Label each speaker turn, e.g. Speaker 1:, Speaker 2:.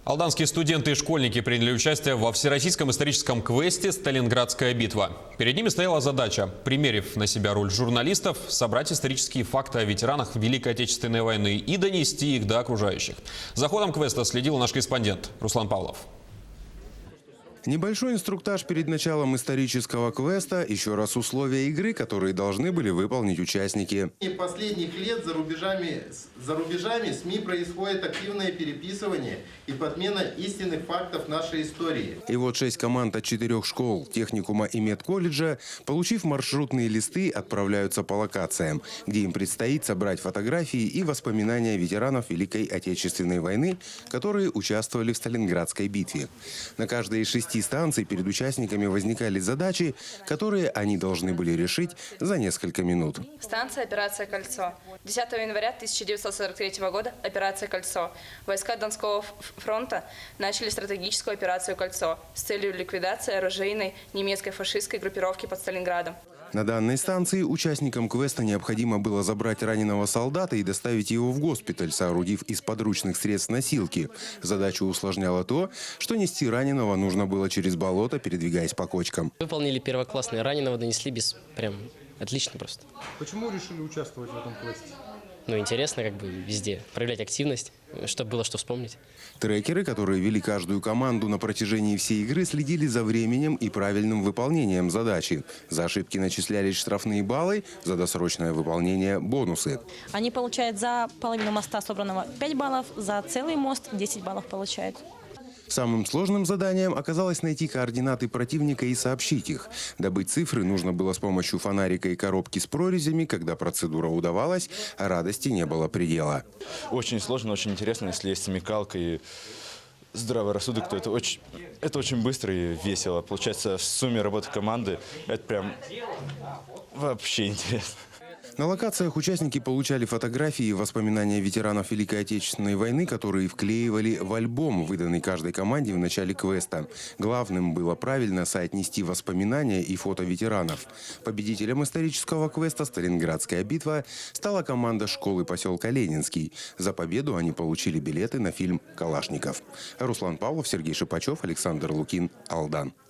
Speaker 1: Алданские студенты и школьники приняли участие во всероссийском историческом квесте «Сталинградская битва». Перед ними стояла задача, примерив на себя роль журналистов, собрать исторические факты о ветеранах Великой Отечественной войны и донести их до окружающих. За ходом квеста следил наш корреспондент Руслан Павлов.
Speaker 2: Небольшой инструктаж перед началом исторического квеста, еще раз условия игры, которые должны были выполнить участники.
Speaker 3: Последних лет за рубежами СМИ происходит активное переписывание и подмена истинных фактов нашей истории.
Speaker 2: И вот 6 команд от 4 школ, техникума и медколледжа, получив маршрутные листы, отправляются по локациям, где им предстоит собрать фотографии и воспоминания ветеранов Великой Отечественной войны, которые участвовали в Сталинградской битве. На каждой из 6 станций перед участниками возникали задачи, которые они должны были решить за несколько минут.
Speaker 4: Станция «Операция «Кольцо». 10 января 1943 года «Операция «Кольцо». Войска Донского фронта начали стратегическую операцию «Кольцо» с целью ликвидации оружейной немецкой фашистской группировки под Сталинградом.
Speaker 2: На данной станции участникам квеста необходимо было забрать раненого солдата и доставить его в госпиталь, соорудив из подручных средств носилки. Задачу усложняло то, что нести раненого нужно было через болото, передвигаясь по кочкам.
Speaker 5: Выполнили первоклассное, раненого донесли прям отлично просто.
Speaker 6: Почему решили участвовать в этом квесте?
Speaker 5: Ну, интересно везде проявлять активность, чтобы было что вспомнить.
Speaker 2: Трекеры, которые вели каждую команду на протяжении всей игры, следили за временем и правильным выполнением задачи. За ошибки начислялись штрафные баллы, за досрочное выполнение – бонусы.
Speaker 7: Они получают за половину моста собранного 5 баллов, за целый мост 10 баллов получают.
Speaker 2: Самым сложным заданием оказалось найти координаты противника и сообщить их. Добыть цифры нужно было с помощью фонарика и коробки с прорезями. Когда процедура удавалась, радости не было предела.
Speaker 8: Очень сложно, очень интересно. Если есть смекалка и здравый рассудок, то это очень быстро и весело. Получается, в сумме работы команды это прям вообще интересно.
Speaker 2: На локациях участники получали фотографии и воспоминания ветеранов Великой Отечественной войны, которые вклеивали в альбом, выданный каждой команде в начале квеста. Главным было правильно соотнести воспоминания и фото ветеранов. Победителем исторического квеста «Сталинградская битва» стала команда школы поселка Ленинский. За победу они получили билеты на фильм «Калашников». Руслан Павлов, Сергей Шипачев, Александр Лукин, Алдан.